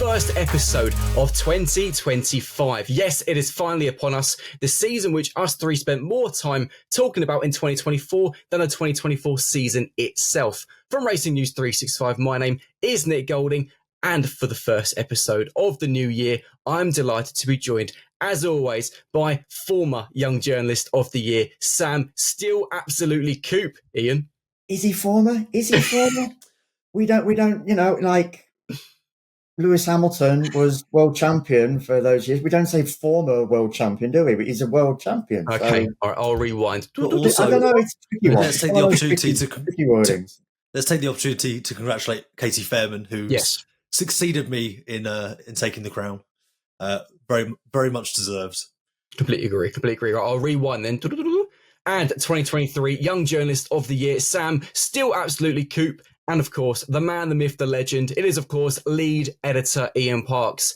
first episode of 2025. Yes, it is finally upon us, the season which us three spent more time talking about in 2024 than the 2024 season itself. From Racing News 365, my name is Nick Golding, and for the first episode of the new year, I'm delighted to be joined, as always, by former Young Journalist of the Year, Sam, still absolutely Coop. Ian? Is he former? We don't, like Lewis Hamilton was world champion for those years. We don't say former world champion, do we? But he's a world champion. Okay, so. all right, I'll rewind. Also, I don't know, it's tricky one. Let's take the opportunity Let's take the opportunity to congratulate Katie Fairman, who succeeded me in taking the crown. Very, very much deserved. Completely agree. I'll rewind then. And 2023 Young Journalist of the Year, Sam, still absolutely Coop. And of course, the man, the myth, the legend. It is, of course, lead editor Ian Parks.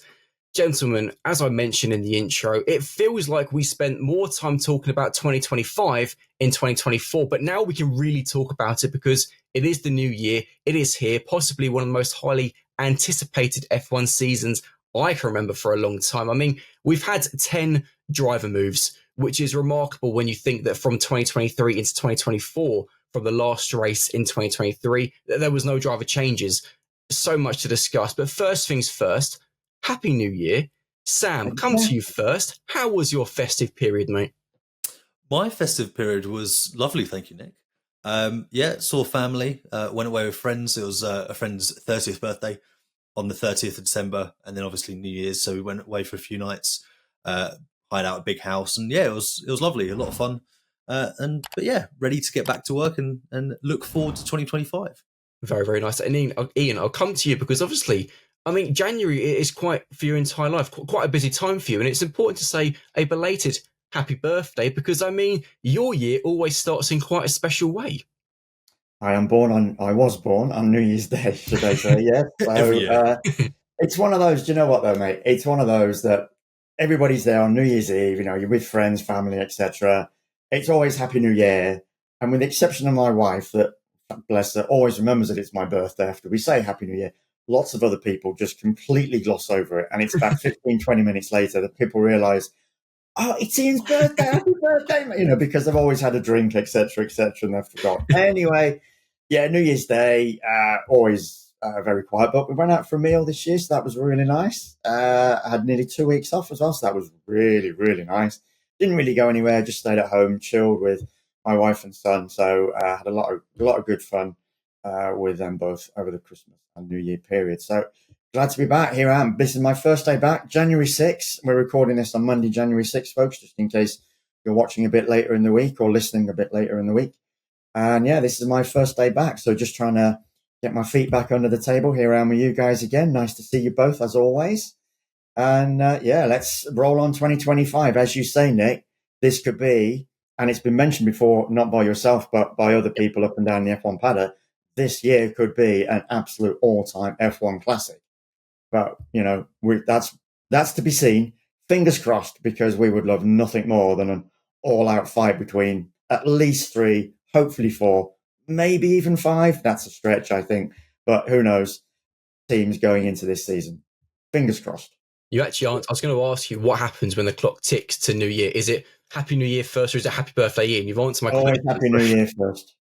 Gentlemen, as I mentioned in the intro, it feels like we spent more time talking about 2025 in 2024, but now we can really talk about it because it is the new year. It is here, possibly one of the most highly anticipated F1 seasons I can remember for a long time. I mean, we've had 10 driver moves, which is remarkable when you think that from 2023 into 2024, from the last race in 2023, there was no driver changes. So much to discuss. But first things first, Happy New Year. Sam, come to you first. How was your festive period, mate? My festive period was lovely, thank you, Nick. Saw family, went away with friends. It was a friend's 30th birthday on the 30th of December, and then obviously New Year's, so we went away for a few nights, hired out a big house, and it was lovely, a lot of fun. Ready to get back to work and look forward to 2025. Very, very nice. And Ian, I'll come to you because obviously, I mean, January is quite, for your entire life, quite a busy time for you. And it's important to say a belated happy birthday because, I mean, your year always starts in quite a special way. I was born on New Year's Day, should I say, yeah. So, every year. It's one of those, do you know what though, mate? It's one of those that everybody's there on New Year's Eve, you're with friends, family, etc. It's always Happy New Year. And with the exception of my wife, that, bless her, always remembers that it's my birthday after we say Happy New Year, lots of other people just completely gloss over it. And it's about 15, 20 minutes later that people realise, oh, it's Ian's birthday, happy birthday, because they've always had a drink, etc., and they've forgotten. Anyway, New Year's Day, always very quiet, but we went out for a meal this year, so that was really nice. I had nearly 2 weeks off as well, so that was really, really nice. Didn't really go anywhere, just stayed at home, chilled with my wife and son, so had a lot of good fun with them both over the Christmas and New Year period. So glad to be back. Here I am. This is my first day back, January 6th. We're recording this on Monday, January 6th, folks, just in case you're watching a bit later in the week or listening a bit later in the week. And this is my first day back. So just trying to get my feet back under the table. Here I am with you guys again. Nice to see you both, as always. And let's roll on 2025. As you say, Nick, this could be, and it's been mentioned before, not by yourself, but by other people up and down the F1 paddock, this year could be an absolute all-time F1 classic. But, that's to be seen. Fingers crossed, because we would love nothing more than an all-out fight between at least 3, hopefully 4, maybe even 5. That's a stretch, I think. But who knows? Teams going into this season. Fingers crossed. You actually aren't. I was going to ask you what happens when the clock ticks to New Year. Is it Happy New Year first or is it Happy Birthday Ian? You've answered my question. Always Happy New Year first.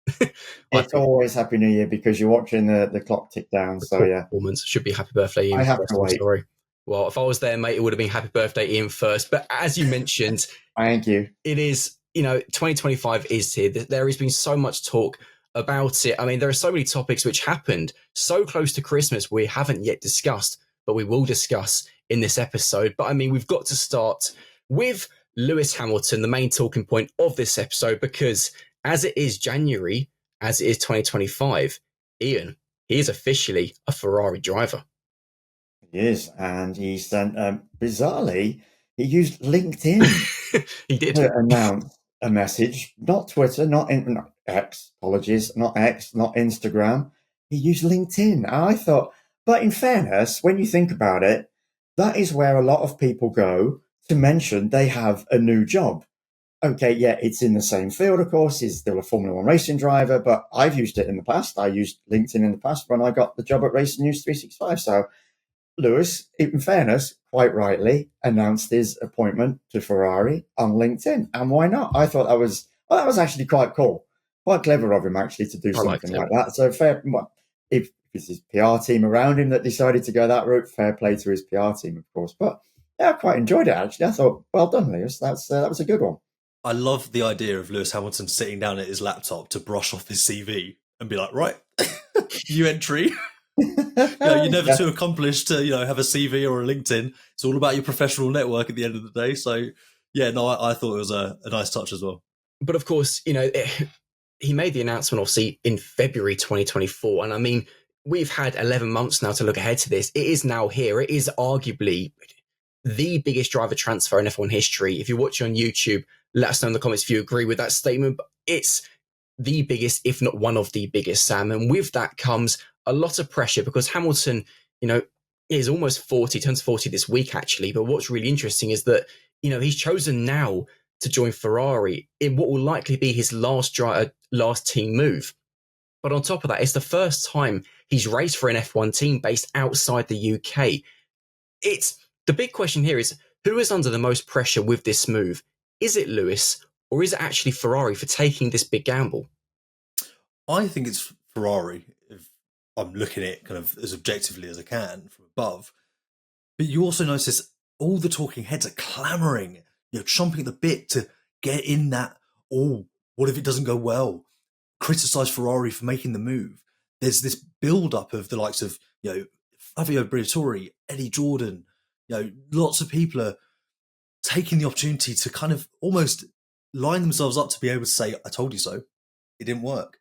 It's always Happy New Year because you're watching the clock tick down. So, yeah. Performance should be Happy Birthday Ian. I have to wait. Sorry. Well, if I was there, mate, it would have been Happy Birthday Ian first. But as you mentioned, thank you. It is, 2025 is here. There has been so much talk about it. I mean, there are so many topics which happened so close to Christmas we haven't yet discussed, but we will discuss in this episode. But I mean, we've got to start with Lewis Hamilton, the main talking point of this episode, because as it is January, as it is 2025, Ian, he is officially a Ferrari driver. He is, and he sent, bizarrely, he used LinkedIn. He did. To announce a message, not Twitter, not X, apologies, not X, not Instagram. He used LinkedIn. And I thought, but in fairness, when you think about it, that is where a lot of people go to mention they have a new job. Okay, yeah, it's in the same field, of course. He's still a Formula One racing driver, but I've used it in the past. I used LinkedIn in the past when I got the job at Racing News 365. So Lewis, in fairness, quite rightly announced his appointment to Ferrari on LinkedIn. And why not? I thought that was actually quite cool. Quite clever of him, actually, to do I liked something it. like that. So fair. If it's his PR team around him that decided to go that route, fair play to his PR team, of course. But yeah, I quite enjoyed it, actually. I thought, well done, Lewis. That was a good one. I love the idea of Lewis Hamilton sitting down at his laptop to brush off his CV and be like, right, new entry. You're never Yeah. too accomplished to, have a CV or a LinkedIn. It's all about your professional network at the end of the day. So, yeah, no, I thought it was a nice touch as well. But of course, he made the announcement, obviously, in February 2024. And I mean, we've had 11 months now to look ahead to this. It is now here. It is arguably the biggest driver transfer in F1 history. If you're watching on YouTube, let us know in the comments if you agree with that statement. But it's the biggest, if not one of the biggest, Sam. And with that comes a lot of pressure because Hamilton, is almost 40, turns 40 this week, actually. But what's really interesting is that, he's chosen now to join Ferrari in what will likely be his last team move. But on top of that, it's the first time he's raced for an F1 team based outside the UK. The big question here is, who is under the most pressure with this move? Is it Lewis or is it actually Ferrari for taking this big gamble? I think it's Ferrari, if I'm looking at it kind of as objectively as I can from above. But you also notice all the talking heads are clamouring, chomping at the bit to get in that, what if it doesn't go well? Criticise Ferrari for making the move. There's this build-up of the likes of, Fabio Briatore, Eddie Jordan, lots of people are taking the opportunity to kind of almost line themselves up to be able to say, I told you so. It didn't work.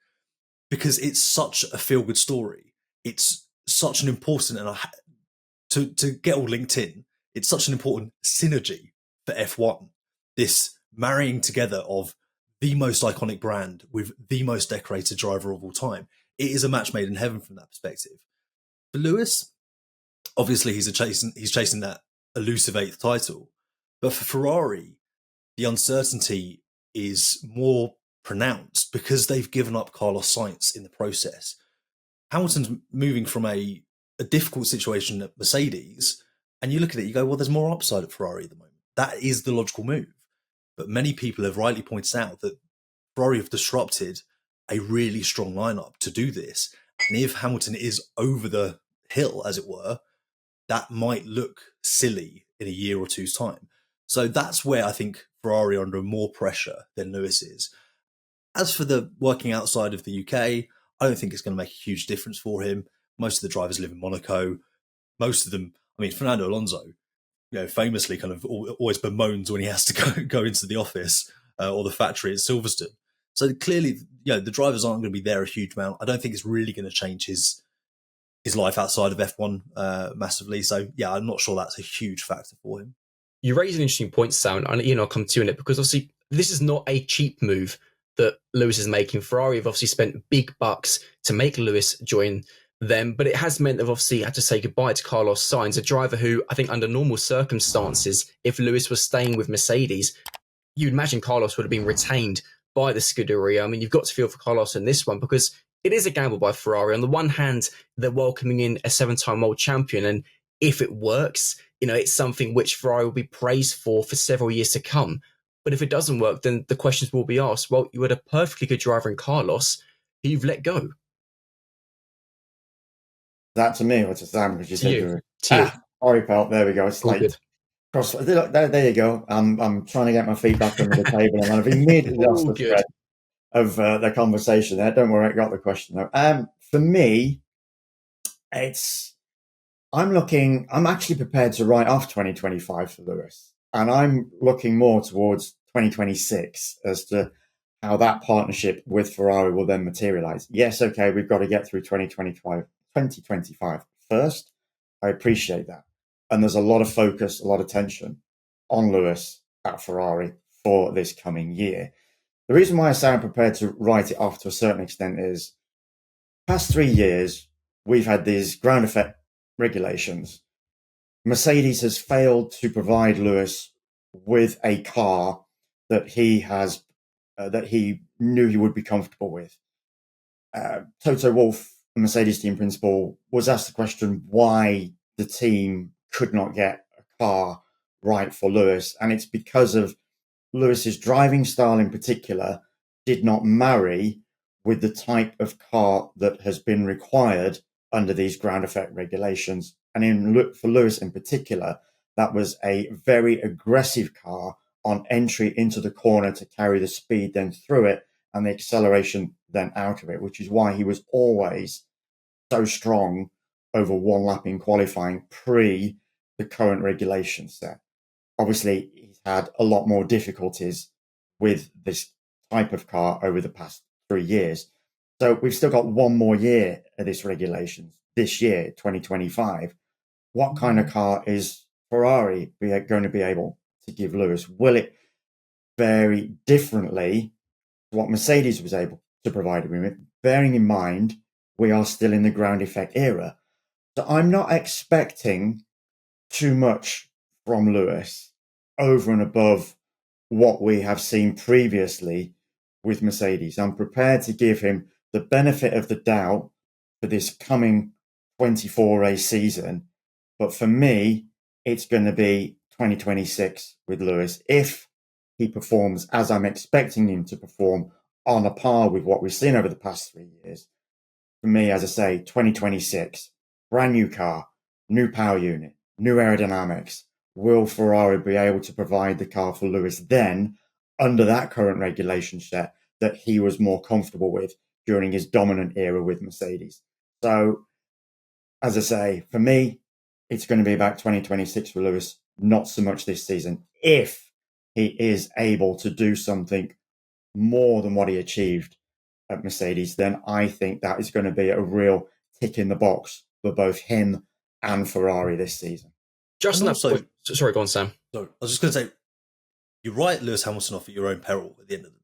Because it's such a feel-good story. It's such an important, and to get all linked in, it's such an important synergy for F1. This marrying together of the most iconic brand with the most decorated driver of all time. It is a match made in heaven from that perspective. For Lewis, obviously he's chasing that elusive 8th title. But for Ferrari, the uncertainty is more pronounced because they've given up Carlos Sainz in the process. Hamilton's moving from a difficult situation at Mercedes, and you look at it, you go, well, there's more upside at Ferrari at the moment. That is the logical move. But many people have rightly pointed out that Ferrari have disrupted a really strong lineup to do this. And if Hamilton is over the hill, as it were, that might look silly in a year or two's time. So that's where I think Ferrari are under more pressure than Lewis is. As for the working outside of the UK, I don't think it's going to make a huge difference for him. Most of the drivers live in Monaco. Most of them, Fernando Alonso, famously kind of always bemoans when he has to go into the office or the factory at Silverstone. So clearly, the drivers aren't going to be there a huge amount. I don't think it's really going to change his life outside of F1 massively. So yeah, I'm not sure that's a huge factor for him. You raise an interesting point, Sam, and I'll come to you in it because obviously this is not a cheap move that Lewis is making. Ferrari have obviously spent big bucks to make Lewis join them, but it has meant they've obviously had to say goodbye to Carlos Sainz, a driver who I think under normal circumstances, if Lewis was staying with Mercedes, you'd imagine Carlos would have been retained by the Scuderia. You've got to feel for Carlos in this one because it is a gamble by Ferrari. On the one hand, they're welcoming in a 7-time world champion, and if it works, it's something which Ferrari will be praised for several years to come. But if it doesn't work, then the questions will be asked, well, you had a perfectly good driver in Carlos who you've let go. That to me, or to Sam, because you said you were. Sorry, pal. There we go. It's like there you go. I'm trying to get my feet back under the table, and I've immediately lost the thread of the conversation there. Don't worry, I got the question though. For me, I'm actually prepared to write off 2025 for Lewis, and I'm looking more towards 2026 as to how that partnership with Ferrari will then materialize. Yes, okay, we've got to get through 2025 first. I appreciate that. And there's a lot of focus, a lot of tension on Lewis at Ferrari for this coming year. The reason why I say I'm prepared to write it off to a certain extent is past 3 years, we've had these ground effect regulations. Mercedes has failed to provide Lewis with a car that he knew he would be comfortable with. Toto Wolff, Mercedes team principal, was asked the question, why the team could not get a car right for Lewis. And it's because of Lewis's driving style in particular did not marry with the type of car that has been required under these ground effect regulations. And for Lewis in particular, that was a very aggressive car on entry into the corner to carry the speed then through it and the acceleration then out of it, which is why he was always so strong over one lap in qualifying pre the current regulation set. Obviously, he's had a lot more difficulties with this type of car over the past 3 years. So we've still got one more year of this regulation this year, 2025. What kind of car is Ferrari going to be able to give Lewis? Will it vary differently to what Mercedes was able to provide him with, bearing in mind we are still in the ground effect era? So I'm not expecting too much from Lewis over and above what we have seen previously with Mercedes. I'm prepared to give him the benefit of the doubt for this coming 24 race season. But for me, it's going to be 2026 with Lewis. If he performs as I'm expecting him to perform on a par with what we've seen over the past 3 years, for me, as I say, 2026, brand new car, new power unit, new aerodynamics. Will Ferrari be able to provide the car for Lewis then under that current regulation set that he was more comfortable with during his dominant era with Mercedes? So, as I say, for me, it's going to be about 2026 for Lewis, not so much this season. If he is able to do something more than what he achieved at Mercedes, then I think that is going to be a real tick in the box for both him and Ferrari this season. Just on that point, sorry, go on, Sam. Sorry, I was just going to say, you write Lewis Hamilton off at your own peril at the end of the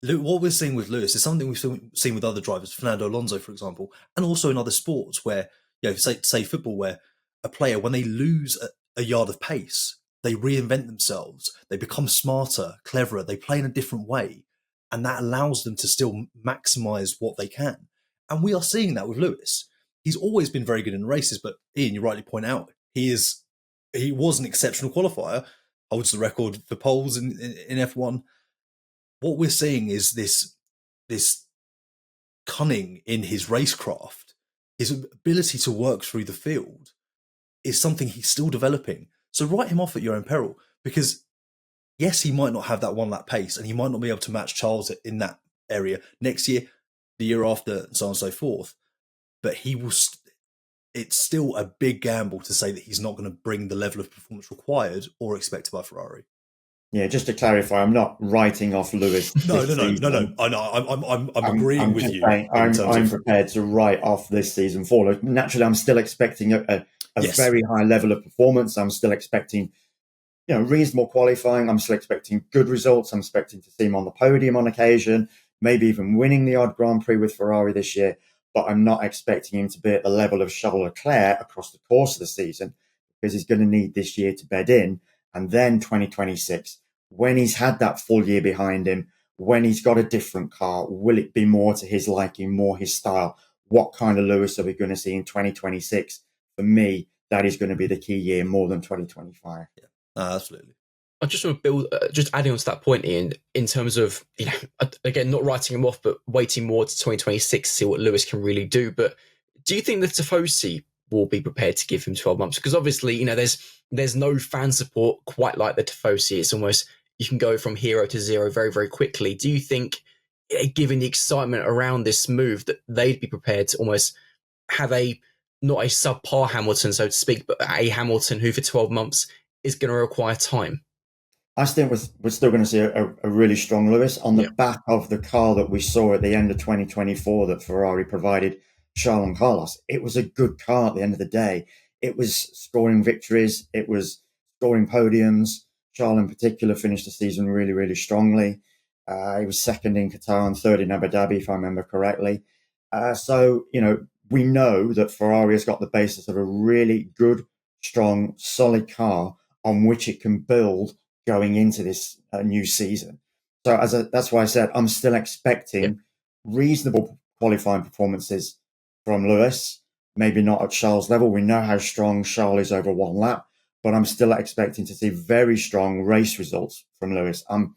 day. What we're seeing with Lewis is something we've seen with other drivers, Fernando Alonso, for example, and also in other sports where, say football, where a player, when they lose a yard of pace, they reinvent themselves, they become smarter, cleverer, they play in a different way, and that allows them to still maximize what they can. And we are seeing that with Lewis. He's always been very good in races, but Ian, you rightly point out, he was an exceptional qualifier, holds the record for poles in F1. What we're seeing is this cunning in his racecraft, his ability to work through the field is something he's still developing. So write him off at your own peril, because yes, he might not have that one lap pace and he might not be able to match Charles in that area next year, the year after, and so on and so forth. But he will. It's still a big gamble to say that he's not going to bring the level of performance required or expected by Ferrari. Yeah, just to clarify, I'm not writing off Lewis. No. I know. I'm agreeing with you. I'm prepared to write off this season for Lewis. Naturally, I'm still expecting a very high level of performance. I'm still expecting, reasonable qualifying. I'm still expecting good results. I'm expecting to see him on the podium on occasion, maybe even winning the odd Grand Prix with Ferrari this year. But I'm not expecting him to be at the level of Charles Leclerc across the course of the season, because he's going to need this year to bed in. And then 2026, when he's had that full year behind him, when he's got a different car, will it be more to his liking, more his style? What kind of Lewis are we going to see in 2026? For me, that is going to be the key year more than 2025. Yeah, absolutely. I just want to build, just adding on to that point, Ian, in terms of, again, not writing him off, but waiting more to 2026 to see what Lewis can really do. But do you think that Tifosi will be prepared to give him 12 months? Because obviously, there's no fan support quite like the Tifosi. It's almost, you can go from hero to zero very, very quickly. Do you think, given the excitement around this move, that they'd be prepared to almost have not a subpar Hamilton, so to speak, but a Hamilton who for 12 months is going to require time? I think we're still going to see a really strong Lewis on the back of the car that we saw at the end of 2024 that Ferrari provided Charles and Carlos. It was a good car at the end of the day. It was scoring victories. It was scoring podiums. Charles in particular finished the season really, really strongly. He was second in Qatar and third in Abu Dhabi, if I remember correctly. So, we know that Ferrari has got the basis of a really good, strong, solid car on which it can build going into this new season. So that's why I said I'm still expecting reasonable qualifying performances from Lewis, maybe not at Charles' level. We know how strong Charles is over one lap, but I'm still expecting to see very strong race results from Lewis. I'm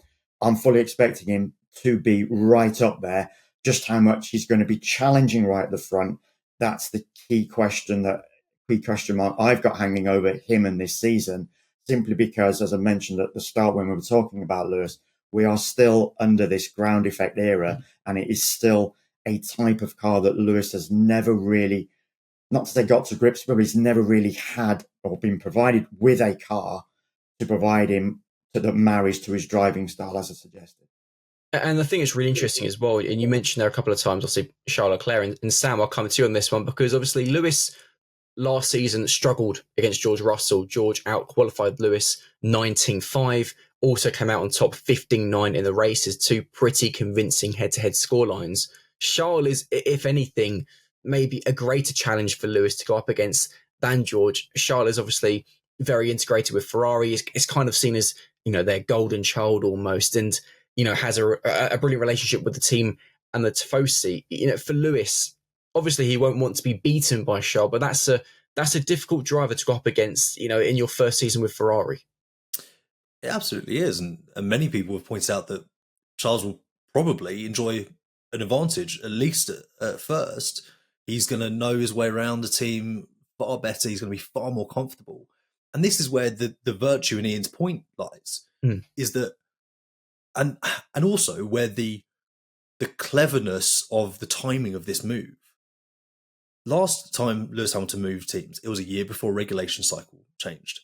fully expecting him to be right up there. Just how much he's going to be challenging right at the front, that's the key question mark I've got hanging over him in this season, simply because, as I mentioned at the start when we were talking about Lewis, we are still under this ground effect era, and it is still a type of car that Lewis has never really, not to say got to grips, but he's never really had or been provided with a car to provide him that marries to his driving style, as I suggested. And the thing that's really interesting as well, and you mentioned there a couple of times, obviously, Charles Leclerc, and Sam, I'll come to you on this one, because obviously Lewis last season struggled against George Russell. George out-qualified Lewis 19.5, also came out on top 15.9 in the races, two pretty convincing head-to-head scorelines. Charles is, if anything, maybe a greater challenge for Lewis to go up against than George. Charles is obviously very integrated with Ferrari. It's kind of seen as, their golden child almost, and has a brilliant relationship with the team and the Tifosi. For Lewis, obviously he won't want to be beaten by Charles, but that's a difficult driver to go up against, in your first season with Ferrari. It absolutely is, and many people have pointed out that Charles will probably enjoy an advantage, at least at first. He's going to know his way around the team far better. He's going to be far more comfortable. And this is where the virtue in Ian's point lies, is that, and also where the cleverness of the timing of this move. Last time Lewis Hamilton moved teams, it was a year before regulation cycle changed.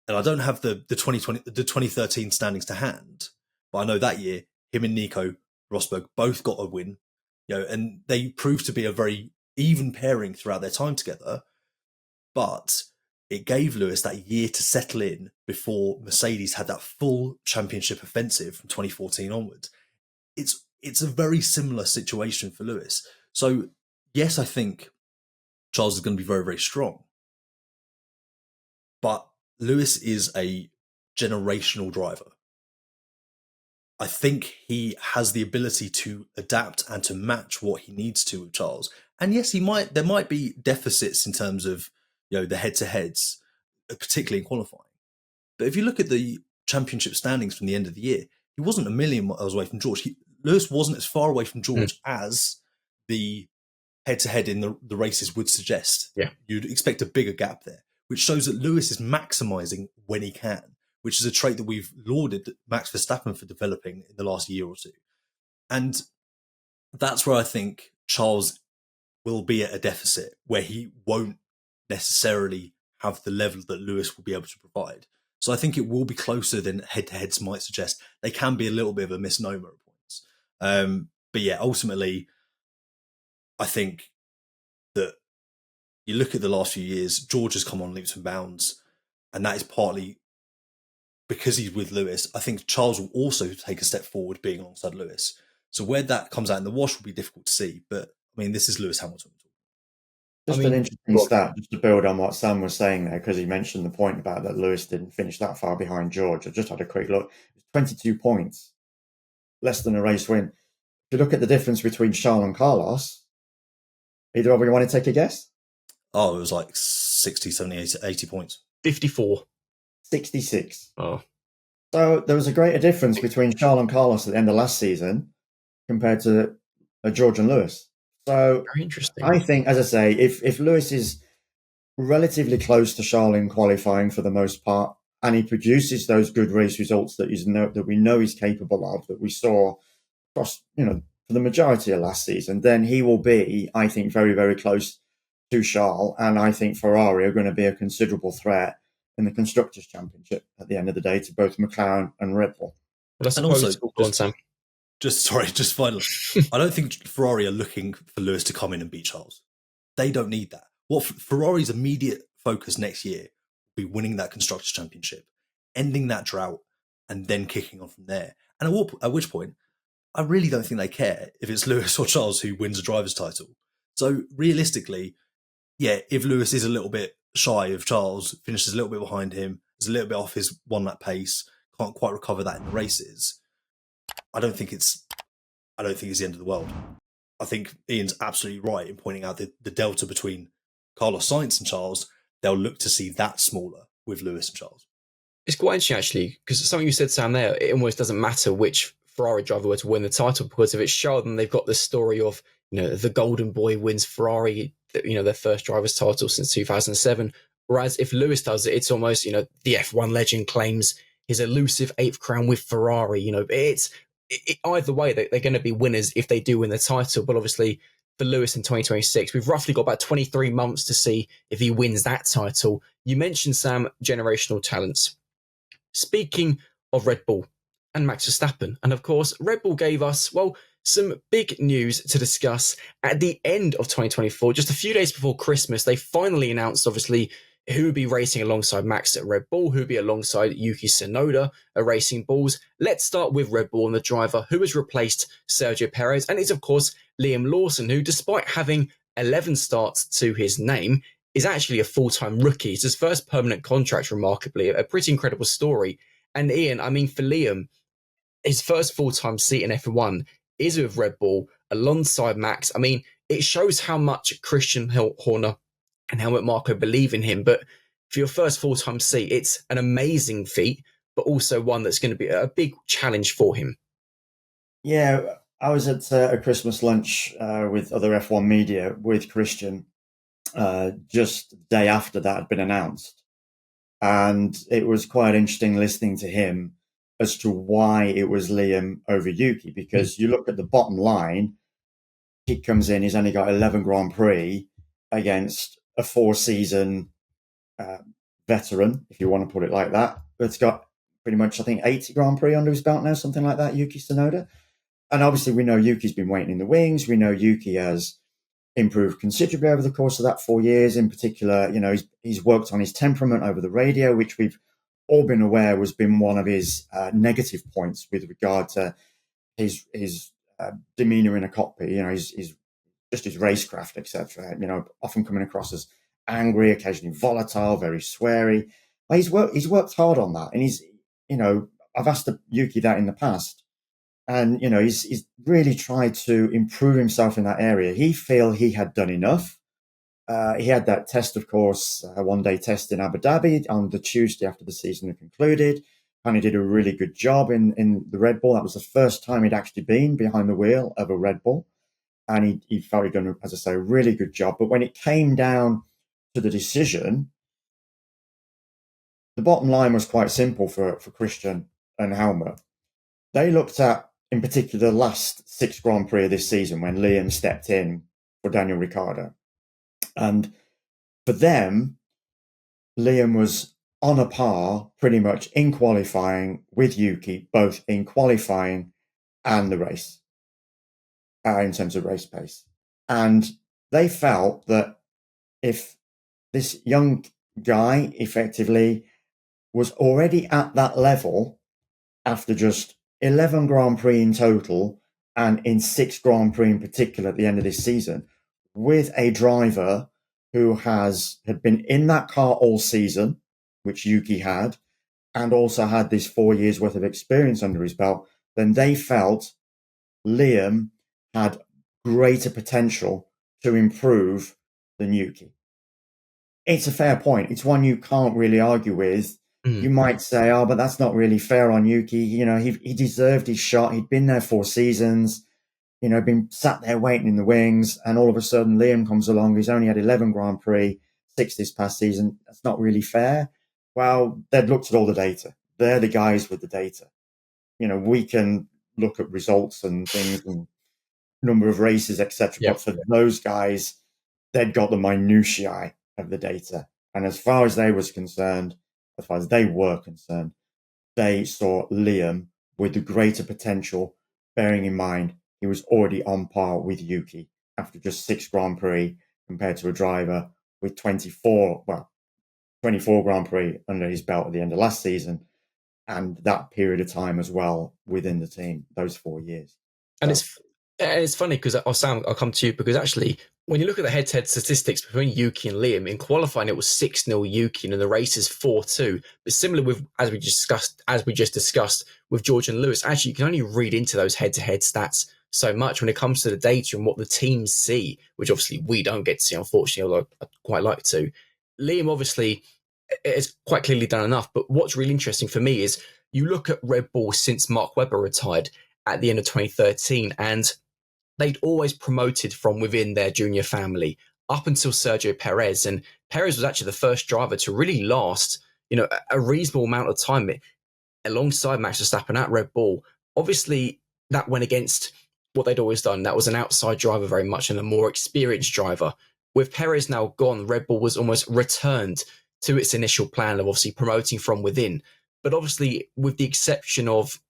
And I don't have the 2013 standings to hand, but I know that year, him and Nico Rosberg both got a win, and they proved to be a very even pairing throughout their time together. But it gave Lewis that year to settle in before Mercedes had that full championship offensive from 2014 onwards. It's a very similar situation for Lewis. So yes, I think Charles is going to be very, very strong. But Lewis is a generational driver. I think he has the ability to adapt and to match what he needs to with Charles. And yes, there might be deficits in terms of, the head-to-heads, particularly in qualifying. But if you look at the championship standings from the end of the year, he wasn't a million miles away from George. Lewis wasn't as far away from George as the head-to-head in the races would suggest. Yeah. You'd expect a bigger gap there, which shows that Lewis is maximising when he can, which is a trait that we've lauded Max Verstappen for developing in the last year or two. And that's where I think Charles will be at a deficit, where he won't necessarily have the level that Lewis will be able to provide. So I think it will be closer than head-to-heads might suggest. They can be a little bit of a misnomer at points. But yeah, ultimately, I think that you look at the last few years, George has come on leaps and bounds, and that is partly because he's with Lewis. I think Charles will also take a step forward being alongside Lewis. So where that comes out in the wash will be difficult to see. But I mean, this is Lewis Hamilton. Just an interesting stat, just to build on what Sam was saying there, because he mentioned the point about that Lewis didn't finish that far behind George. I just had a quick look. It was 22 points, less than a race win. If you look at the difference between Charles and Carlos, either of you want to take a guess? Oh, it was like 60, 70, 80 points. 54. 66. Oh. So there was a greater difference between Charles and Carlos at the end of last season compared to George and Lewis. So very interesting. I think, as I say, if Lewis is relatively close to Charles in qualifying for the most part, and he produces those good race results that we know he's capable of, that we saw across, for the majority of last season, then he will be, I think, very, very close to Charles. And I think Ferrari are going to be a considerable threat in the Constructors' Championship at the end of the day to both McLaren and Red Bull. And also, go on, Sam. Just finally, I don't think Ferrari are looking for Lewis to come in and beat Charles. They don't need that. What Ferrari's immediate focus next year will be winning that Constructors' Championship, ending that drought, and then kicking on from there. And at which point, I really don't think they care if it's Lewis or Charles who wins a driver's title. So realistically, yeah, if Lewis is a little bit shy of Charles, finishes a little bit behind him, is a little bit off his one-lap pace, can't quite recover that in the races, I don't think it's the end of the world. I think Ian's absolutely right in pointing out the delta between Carlos Sainz and Charles, they'll look to see that smaller with Lewis and Charles. It's quite interesting, actually, because something you said, Sam, there, it almost doesn't matter which Ferrari driver were to win the title, because if it's Sheldon, they've got the story of, the golden boy wins Ferrari, their first driver's title since 2007. Whereas if Lewis does it, it's almost, the F1 legend claims his elusive 8th crown with Ferrari. Either way, they're going to be winners if they do win the title. But obviously, for Lewis in 2026, we've roughly got about 23 months to see if he wins that title. You mentioned, Sam, generational talents. Speaking of Red Bull and Max Verstappen, and of course, Red Bull gave us, some big news to discuss at the end of 2024. Just a few days before Christmas, they finally announced, obviously, who would be racing alongside Max at Red Bull, who would be alongside Yuki Tsunoda at Racing Bulls. Let's start with Red Bull and the driver who has replaced Sergio Perez, and it's, of course, Liam Lawson, who, despite having 11 starts to his name, is actually a full-time rookie. It's his first permanent contract, remarkably, a pretty incredible story. And Ian, for Liam, his first full-time seat in F1 is with Red Bull alongside Max. It shows how much Christian Horner and Helmut Marko believe in him. But for your first full-time seat, it's an amazing feat, but also one that's going to be a big challenge for him. Yeah, I was at a Christmas lunch with other F1 media with Christian just the day after that had been announced. And it was quite interesting listening to him as to why it was Liam over Yuki, because you look at the bottom line, he comes in, he's only got 11 Grand Prix against a 4-season veteran, if you want to put it like that. But it's got pretty much, I think, 80 Grand Prix under his belt now, something like that, Yuki Tsunoda. And obviously we know Yuki's been waiting in the wings. We know Yuki has improved considerably over the course of that 4 years. In particular, he's worked on his temperament over the radio, which we've all been aware has been one of his negative points with regard to his demeanor in a cockpit. His just his racecraft, etc. Often coming across as angry, occasionally volatile, very sweary. But he's worked hard on that, and I've asked Yuki that in the past, and he's really tried to improve himself in that area. He felt he had done enough. He had that test, of course, a one-day test in Abu Dhabi on the Tuesday after the season had concluded. And he did a really good job in the Red Bull. That was the first time he'd actually been behind the wheel of a Red Bull. And he felt he'd done, as I say, a really good job. But when it came down to the decision, the bottom line was quite simple for Christian and Helmut. They looked at, in particular, the last 6 Grand Prix of this season when Liam stepped in for Daniel Ricciardo. And for them, Liam was on a par pretty much in qualifying with Yuki, both in qualifying and the race, in terms of race pace. And they felt that if this young guy effectively was already at that level after just 11 Grand Prix in total and in 6 Grand Prix in particular at the end of this season, with a driver who had been in that car all season, which Yuki had, and also had this 4 years worth of experience under his belt, then they felt Liam had greater potential to improve than Yuki. It's a fair point. It's one you can't really argue with. You might say, but that's not really fair on Yuki. He deserved his shot. He'd been there 4 seasons. Been sat there waiting in the wings, and all of a sudden Liam comes along. He's only had 11 Grand Prix, 6 this past season. That's not really fair. Well, they'd looked at all the data. They're the guys with the data. We can look at results and things and number of races, etc. But for those guys, they'd got the minutiae of the data. And as far as they were concerned, they saw Liam with the greater potential, bearing in mind he was already on par with Yuki after just 6 Grand Prix compared to a driver with 24 Grand Prix under his belt at the end of last season, and that period of time as well within the team, those 4 years. And it's funny because Sam, I'll come to you, because actually when you look at the head-to-head statistics between Yuki and Liam, in qualifying it was 6-0 Yuki and in the races 4-2. But similar with as we just discussed with George and Lewis, actually you can only read into those head-to-head stats so much when it comes to the data and what the teams see, which obviously we don't get to see, unfortunately, although I'd quite like to. Liam obviously has quite clearly done enough, but what's really interesting for me is you look at Red Bull since Mark Webber retired at the end of 2013, and they'd always promoted from within their junior family up until Sergio Perez. And Perez was actually the first driver to really last, a reasonable amount of time alongside Max Verstappen at Red Bull. Obviously, that went against what they'd always done. That was an outside driver very much and a more experienced driver. With Perez now gone, Red Bull was almost returned to its initial plan of obviously promoting from within. But obviously, with the exception of,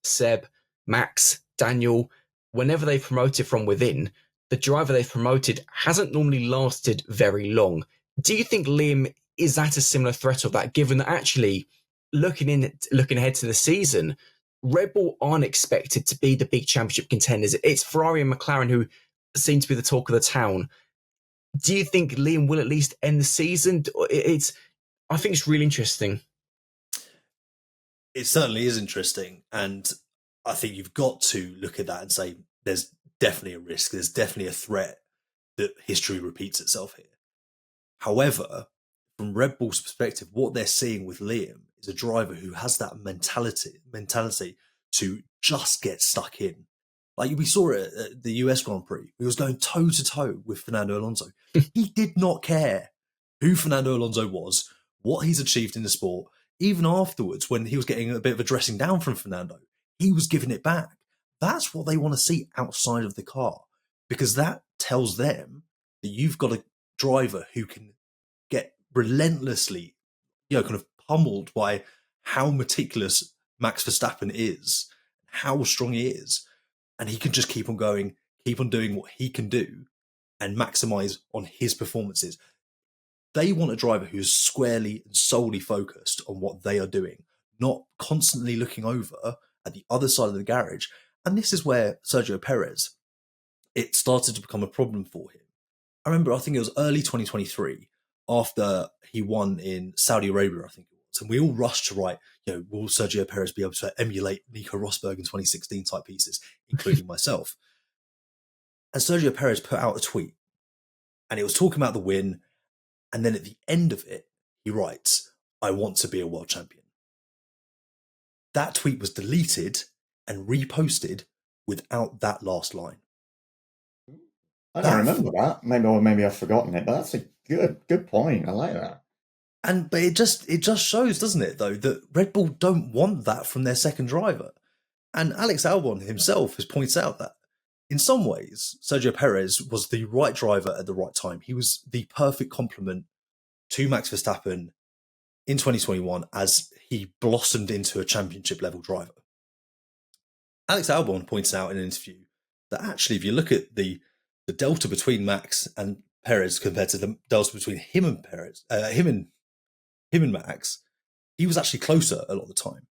Seb, Max, Daniel, whenever they've promoted from within, the driver they've promoted hasn't normally lasted very long. Do you think Liam is at a similar threat of that, given that actually looking ahead to the season, Red Bull aren't expected to be the big championship contenders? It's Ferrari and McLaren who seem to be the talk of the town. Do you think Liam will at least end the season? I think it's really interesting. It certainly is interesting, and I think you've got to look at that and say there's definitely a risk, there's definitely a threat that history repeats itself here. However, from Red Bull's perspective, what they're seeing with Liam is a driver who has that mentality to just get stuck in. Like we saw it at the US Grand Prix, he was going toe to toe with Fernando Alonso. He did not care who Fernando Alonso was, what he's achieved in the sport. Even afterwards, when he was getting a bit of a dressing down from Fernando, he was giving it back. That's what they want to see outside of the car, because that tells them that you've got a driver who can get relentlessly, kind of pummeled by how meticulous Max Verstappen is, how strong he is, and he can just keep on going, keep on doing what he can do and maximize on his performances. They want a driver who's squarely and solely focused on what they are doing, not constantly looking over at the other side of the garage. And this is where Sergio Perez, it started to become a problem for him. I remember, I think it was early 2023, after he won in Saudi Arabia, I think it was. And we all rushed to write, will Sergio Perez be able to emulate Nico Rosberg in 2016 type pieces, including myself. And Sergio Perez put out a tweet, and it was talking about the win. And then at the end of it, he writes, "I want to be a world champion." That tweet was deleted and reposted without that last line. I don't remember that. Maybe I've forgotten it, but that's a good point. I like that. But it just shows, doesn't it, though, that Red Bull don't want that from their second driver. And Alex Albon himself has pointed out that in some ways, Sergio Perez was the right driver at the right time. He was the perfect complement to Max Verstappen in 2021 as he blossomed into a championship level driver. Alex Albon points out in an interview that actually, if you look at the delta between Max and Perez compared to the delta between him and Perez, him and Max, he was actually closer a lot of the time.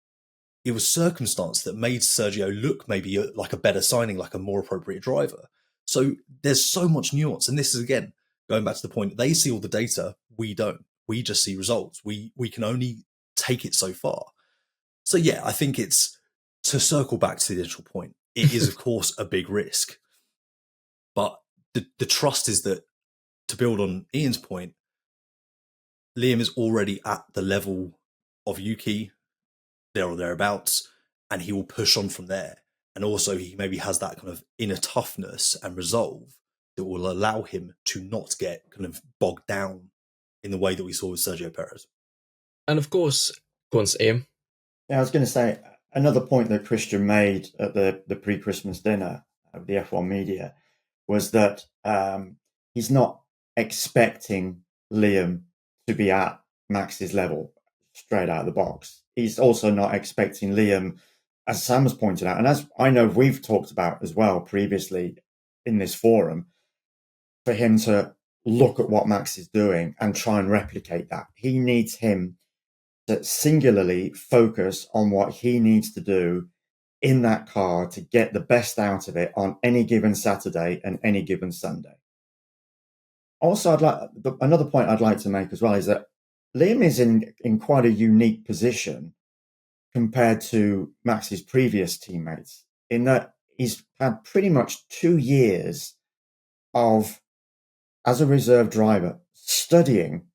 It was circumstance that made Sergio look maybe like a better signing, like a more appropriate driver. So there's so much nuance. And this is, again, going back to the point, they see all the data, we don't. We just see results. We can only take it so far. So yeah, I think it's, to circle back to the initial point, it is, of course, a big risk. But the trust is that, to build on Ian's point, Liam is already at the level of Yuki, there or thereabouts, and he will push on from there. And also he maybe has that kind of inner toughness and resolve that will allow him to not get kind of bogged down in the way that we saw with Sergio Perez. And of course, go on, Ian. Yeah, I was going to say, another point that Christian made at the pre-Christmas dinner of the F1 media was that he's not expecting Liam to be at Max's level straight out of the box. He's also not expecting Liam, as Sam has pointed out, and as I know we've talked about as well previously in this forum, for him to look at what Max is doing and try and replicate that. He needs him to singularly focus on what he needs to do in that car to get the best out of it on any given Saturday and any given Sunday. Also, another point I'd like to make as well is that Liam is in quite a unique position compared to Max's previous teammates, in that he's had pretty much 2 years of as a reserve driver, studying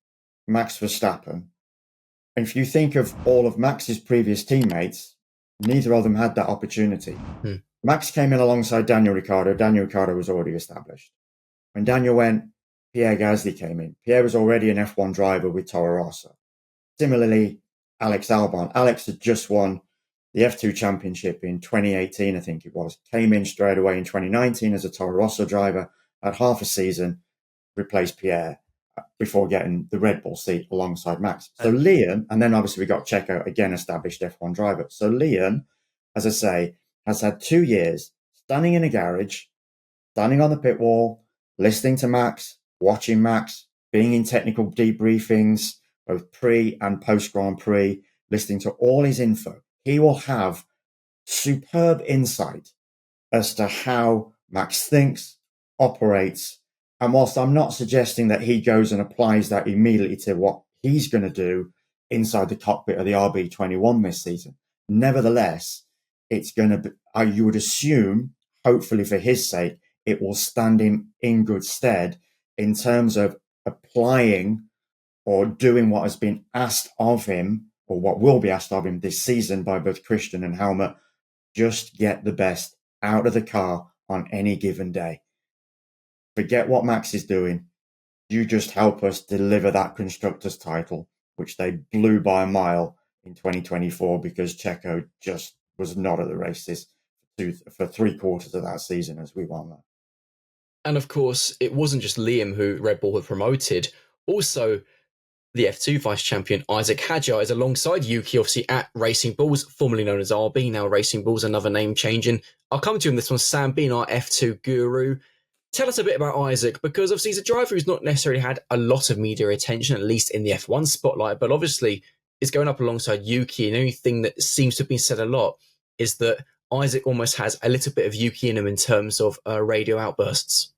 Max Verstappen. And if you think of all of Max's previous teammates, neither of them had that opportunity. Max came in alongside Daniel Ricciardo. Daniel Ricciardo was already established. When Daniel went, Pierre Gasly came in. Pierre was already an F1 driver with Toro Rosso. Similarly, Alex Albon. Alex had just won the F2 championship in 2018, I think it was. Came in straight away in 2019 as a Toro Rosso driver, had half a season, replaced Pierre before getting the Red Bull seat alongside Max. So Liam, and then obviously we got Checo, again established F1 driver. So Liam, as I say, has had 2 years standing in a garage, standing on the pit wall, listening to Max, watching Max, being in technical debriefings, both pre and post Grand Prix, listening to all his info. He will have superb insight as to how Max thinks, operates. And whilst I'm not suggesting that he goes and applies that immediately to what he's going to do inside the cockpit of the RB21 this season, nevertheless, it's going to be, you would assume, hopefully for his sake, it will stand him in good stead in terms of applying or doing what has been asked of him, or what will be asked of him this season by both Christian and Helmut. Just get the best out of the car on any given day. Forget what Max is doing. You just help us deliver that constructors title, which they blew by a mile in 2024 because Checo just was not at the races for 3/4 of that season as we won that. And of course, it wasn't just Liam who Red Bull had promoted. Also, the F2 vice champion Isaac Hadjar is alongside Yuki, obviously at Racing Bulls, formerly known as RB, now Racing Bulls, another name changing. I'll come to him this one, Sam, being our F2 guru. Tell us a bit about Isaac, because obviously he's a driver who's not necessarily had a lot of media attention, at least in the F1 spotlight, but obviously is going up alongside Yuki. And the only thing that seems to have been said a lot is that Isaac almost has a little bit of Yuki in him in terms of radio outbursts.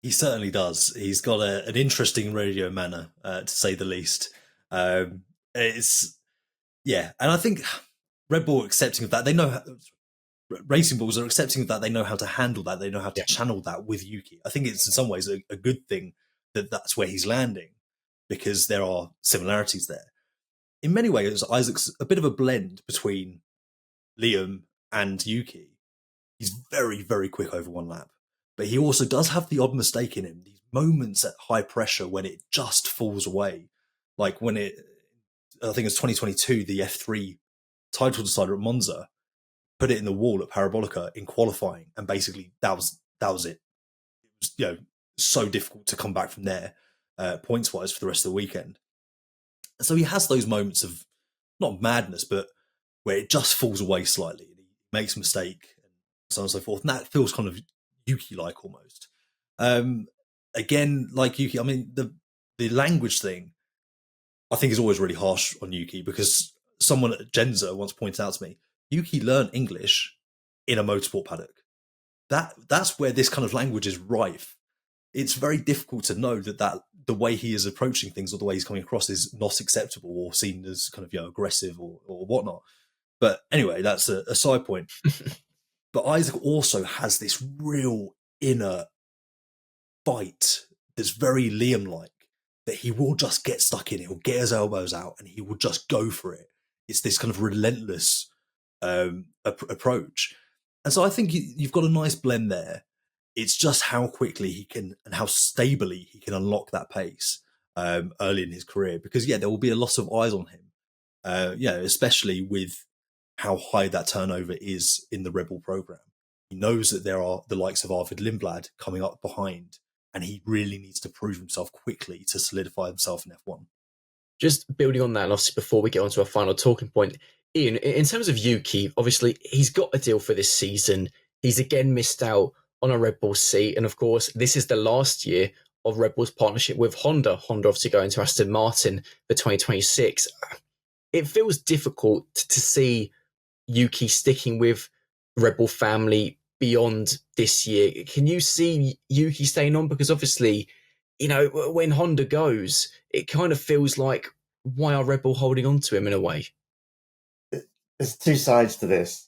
He certainly does. He's got an interesting radio manner, to say the least. And I think Red Bull are accepting of that. They know Racing Bulls are accepting of that. They know how to handle that. They know how to channel that with Yuki. I think it's in some ways a good thing that that's where he's landing, because there are similarities there. In many ways, Isaac's a bit of a blend between Liam and Yuki. He's very, very quick over one lap. But he also does have the odd mistake in him. These moments at high pressure when it just falls away. Like when I think it's 2022, the F3 title decider at Monza, put it in the wall at Parabolica in qualifying. And basically that was it. It was, so difficult to come back from there, points wise, for the rest of the weekend. So he has those moments of not madness, but where it just falls away slightly. And he makes a mistake and so on and so forth. And that feels kind of Yuki-like almost. Again, like Yuki, I mean, the language thing, I think is always really harsh on Yuki, because someone at Genza once pointed out to me, Yuki learned English in a motorsport paddock. That's where this kind of language is rife. It's very difficult to know that the way he is approaching things or the way he's coming across is not acceptable or seen as kind of aggressive or whatnot. But anyway, that's a side point. But Isaac also has this real inner fight that's very Liam-like, that he will just get stuck in. He'll get his elbows out and he will just go for it. It's this kind of relentless approach. And so I think you've got a nice blend there. It's just how quickly he can and how stably he can unlock that pace early in his career. Because, there will be a lot of eyes on him, especially with how high that turnover is in the Red Bull program. He knows that there are the likes of Arvid Lindblad coming up behind, and he really needs to prove himself quickly to solidify himself in F1. Just building on that, and obviously before we get on to our final talking point, Ian, in terms of Yuki, obviously he's got a deal for this season. He's again missed out on a Red Bull seat, and of course this is the last year of Red Bull's partnership with Honda. Honda obviously going to Aston Martin for 2026. It feels difficult to see Yuki sticking with the Red Bull family beyond this year. Can you see Yuki staying on? Because obviously, when Honda goes, it kind of feels like, why are Red Bull holding on to him in a way? There's two sides to this.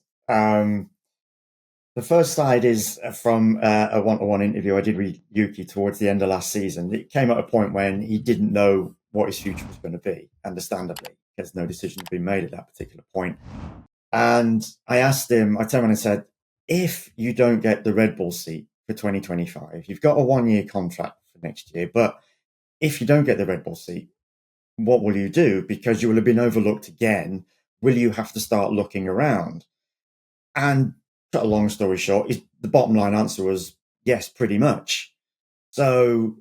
The first side is from a one-to-one interview I did with Yuki towards the end of last season. It came at a point when he didn't know what his future was going to be, understandably, because no decision had been made at that particular point. And I asked him, I turned around and said, if you don't get the Red Bull seat for 2025, you've got a 1-year contract for next year, but if you don't get the Red Bull seat, what will you do? Because you will have been overlooked again. Will you have to start looking around? And cut a long story short, the bottom line answer was yes, pretty much. So,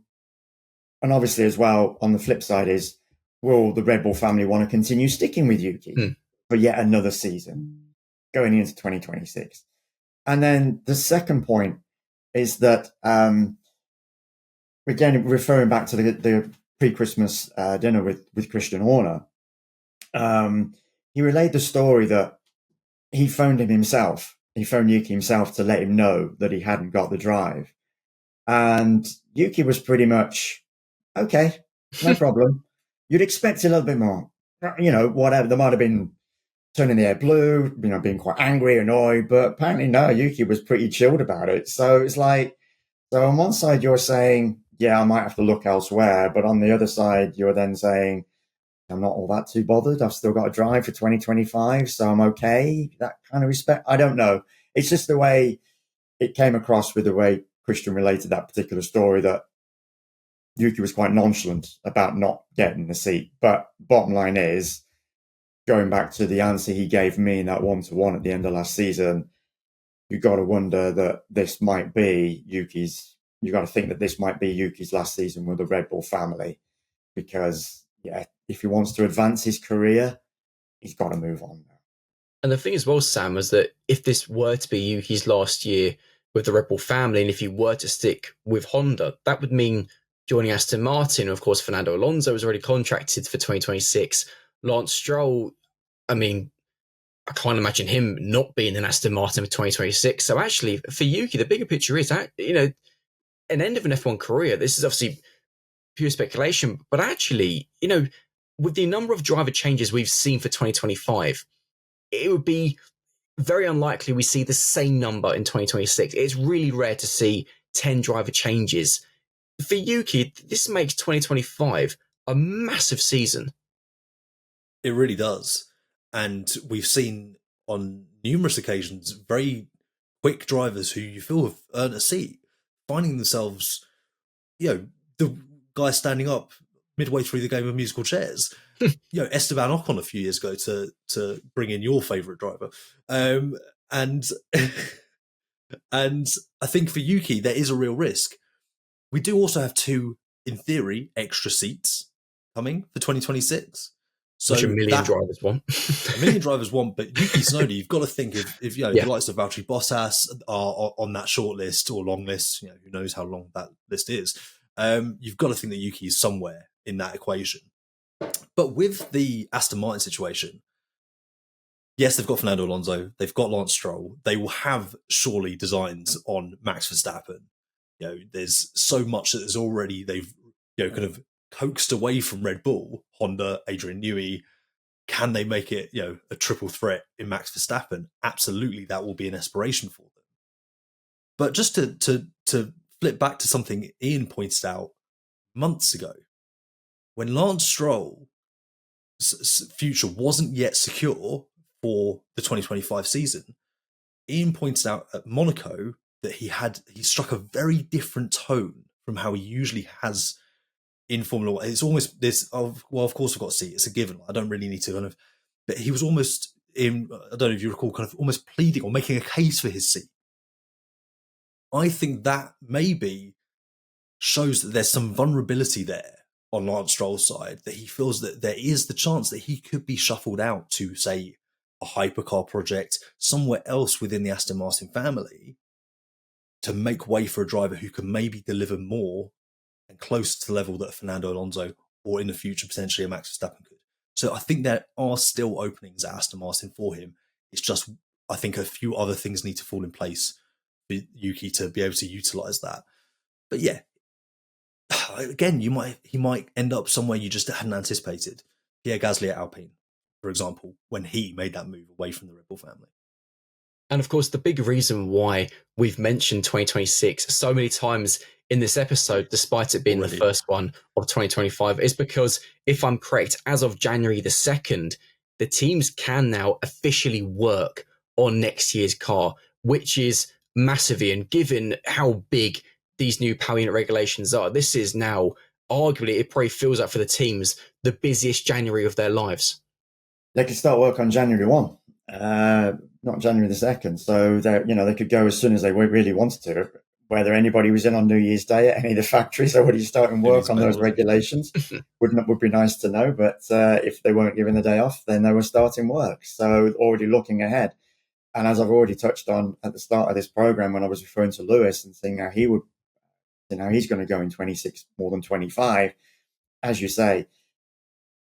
and obviously as well, on the flip side is, will the Red Bull family want to continue sticking with Yuki for yet another season going into 2026? And then the second point is that, again, referring back to the pre-Christmas dinner with Christian Horner, he relayed the story that he phoned him himself. He phoned Yuki himself to let him know that he hadn't got the drive. And Yuki was pretty much, okay, no problem. You'd expect a little bit more. Whatever. There might have been turning the air blue, being quite angry, annoyed, but apparently no, Yuki was pretty chilled about it. So it's like, so on one side you're saying, yeah, I might have to look elsewhere, but on the other side you're then saying, I'm not all that too bothered. I've still got a drive for 2025, so I'm okay. That kind of respect. I don't know. It's just the way it came across with the way Christian related that particular story, that Yuki was quite nonchalant about not getting the seat. But bottom line is, going back to the answer he gave me in that 1-to-1 at the end of last season, you've got to wonder that this might be Yuki's, you've got to think that this might be Yuki's last season with the Red Bull family, because yeah, if he wants to advance his career, he's got to move on now. And the thing as well, Sam, is that if this were to be Yuki's last year with the Red Bull family, and if he were to stick with Honda, that would mean joining Aston Martin. Of course, Fernando Alonso was already contracted for 2026. Lance Stroll, I mean, I can't imagine him not being in Aston Martin for 2026. So actually, for Yuki, the bigger picture is, an end of an F1 career. This is obviously pure speculation, but actually, with the number of driver changes we've seen for 2025, it would be very unlikely we see the same number in 2026. It's really rare to see 10 driver changes. For Yuki, this makes 2025 a massive season. It really does. And we've seen on numerous occasions very quick drivers who you feel have earned a seat finding themselves, the guy standing up midway through the game of musical chairs. Esteban Ocon a few years ago to bring in your favourite driver. And and I think for Yuki, there is a real risk. We do also have 2, in theory, extra seats coming for 2026 So which a million drivers want. A million drivers want, but Yuki Tsunoda, you've got to think if Yeah. the likes of Valtteri Bottas are on that short list or long list, who knows how long that list is. You've got to think that Yuki is somewhere in that equation. But with the Aston Martin situation, yes, they've got Fernando Alonso, they've got Lance Stroll. They will have surely designs on Max Verstappen. There's so much that is already they've kind of coaxed away from Red Bull, Honda, Adrian Newey. Can they make it a triple threat in Max Verstappen? Absolutely, that will be an aspiration for them. But just to flip back to something Ian pointed out months ago, when Lance Stroll's future wasn't yet secure for the 2025 season, Ian pointed out at Monaco that he struck a very different tone from how he usually has in Formula One. It's almost this. Of course we've got to see. It's a given. I don't really need to but he was almost in. I don't know if you recall, kind of almost pleading or making a case for his seat. I think that maybe shows that there's some vulnerability there on Lance Stroll's side, that he feels that there is the chance that he could be shuffled out to, say, a hypercar project somewhere else within the Aston Martin family to make way for a driver who can maybe deliver more and close to the level that Fernando Alonso or in the future potentially a Max Verstappen could. So I think there are still openings at Aston Martin for him. It's just, I think a few other things need to fall in place for Yuki to be able to utilise that. But yeah, again, he might end up somewhere you just hadn't anticipated. Pierre Gasly at Alpine, for example, when he made that move away from the Red Bull family. And of course, the big reason why we've mentioned 2026 so many times in this episode, despite it being Already. the first one of 2025, is because, if I'm correct, as of January the 2nd, the teams can now officially work on next year's car, which is massive. And given how big these new power unit regulations are, this is now arguably, it probably feels like for the teams, the busiest January of their lives. They could start work on January 1. Not January the 2nd. So they could go as soon as they really wanted to. Whether anybody was in on New Year's Day at any of the factories already starting work on those regulations would be nice to know. But if they weren't given the day off, then they were starting work. So already looking ahead. And as I've already touched on at the start of this program, when I was referring to Lewis and saying how he would, he's going to go in 26 more than 25, as you say.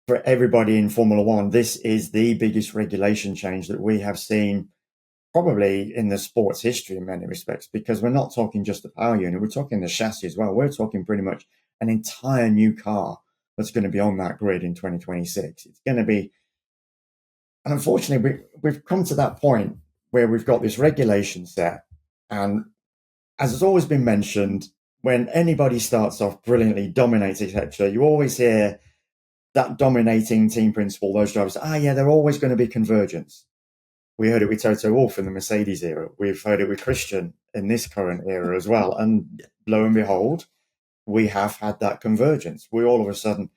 For everybody in Formula One, this is the biggest regulation change that we have seen probably in the sport's history in many respects, because we're not talking just the power unit, we're talking the chassis as well. We're talking pretty much an entire new car that's going to be on that grid in 2026. It's going to be, and unfortunately, we've come to that point where we've got this regulation set. And as has always been mentioned, when anybody starts off brilliantly, dominates, etc., you always hear that dominating team principle, those drivers, they're always going to be convergence. We heard it with Toto Wolff in the Mercedes era. We've heard it with Christian in this current era as well. And lo and behold, we have had that convergence. We all of a sudden,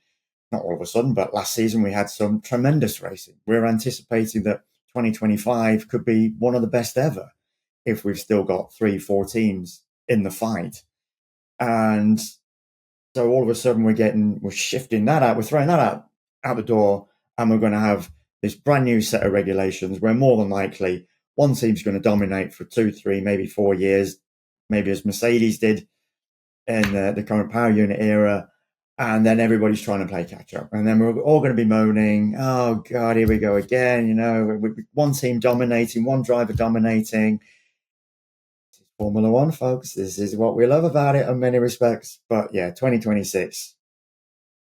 not all of a sudden, but last season we had some tremendous racing. We're anticipating that 2025 could be one of the best ever if we've still got 3-4 teams in the fight. And so all of a sudden we're shifting that out, we're throwing that out the door, and we're going to have this brand new set of regulations where more than likely one team's going to dominate for 2, 3, maybe 4 years, maybe as Mercedes did in the current power unit era, and then everybody's trying to play catch up. And then we're all going to be moaning, oh God, here we go again, one team dominating, one driver dominating. Formula One, folks. This is what we love about it in many respects. But yeah, 2026,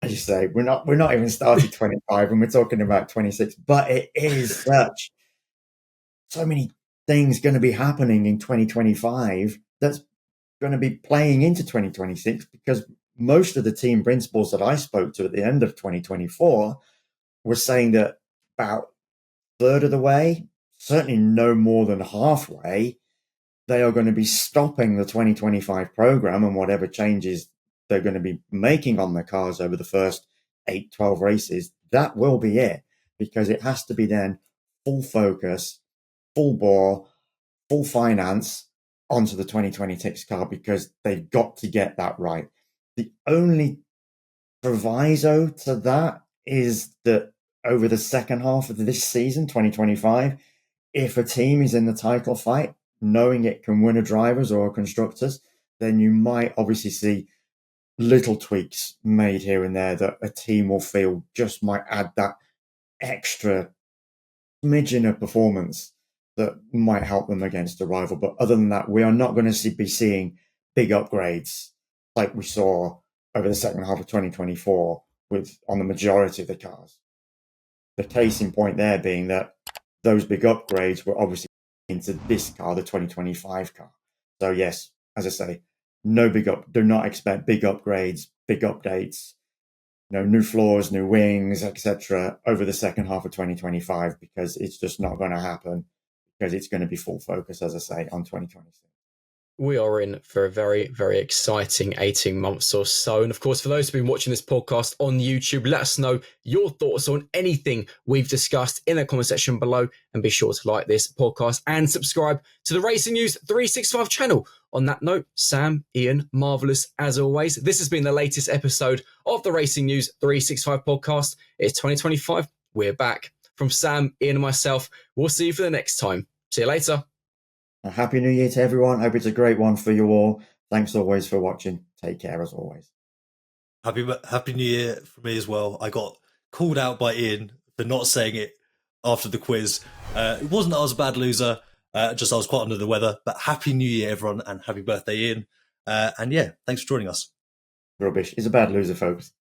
as you say, we're not even starting 25 and we're talking about 26. But it is so many things going to be happening in 2025 that's going to be playing into 2026, because most of the team principals that I spoke to at the end of 2024 were saying that about a third of the way, certainly no more than halfway, they are going to be stopping the 2025 program and whatever changes they're going to be making on the cars over the first 8, 12 races. That will be it, because it has to be then full focus, full bore, full finance onto the 2026 car, because they've got to get that right. The only proviso to that is that over the second half of this season, 2025, if a team is in the title fight, knowing it can win a drivers or a constructors, then you might obviously see little tweaks made here and there that a team will feel just might add that extra smidgen of performance that might help them against a rival. But other than that, we are not going to be seeing big upgrades like we saw over the second half of 2024 on the majority of the cars. The case in point there being that those big upgrades were obviously into this car, the 2025 car. So yes, as I say, do not expect big upgrades, big updates, new floors, new wings, etc. over the second half of 2025, because it's just not going to happen, because it's going to be full focus, as I say, on 2026. We are in for a very, very exciting 18 months or so. And of course, for those who've been watching this podcast on YouTube, let us know your thoughts on anything we've discussed in the comment section below. And be sure to like this podcast and subscribe to the Racing News 365 channel. On that note, Sam, Ian, marvellous as always. This has been the latest episode of the Racing News 365 podcast. It's 2025. We're back. From Sam, Ian, and myself, we'll see you for the next time. See you later. A happy New Year to everyone. Hope it's a great one for you all. Thanks always for watching. Take care as always. Happy New Year for me as well. I got called out by Ian for not saying it after the quiz. It wasn't that I was a bad loser, just I was quite under the weather. But Happy New Year, everyone, and happy birthday, Ian. And yeah, thanks for joining us. Rubbish. He's a bad loser, folks.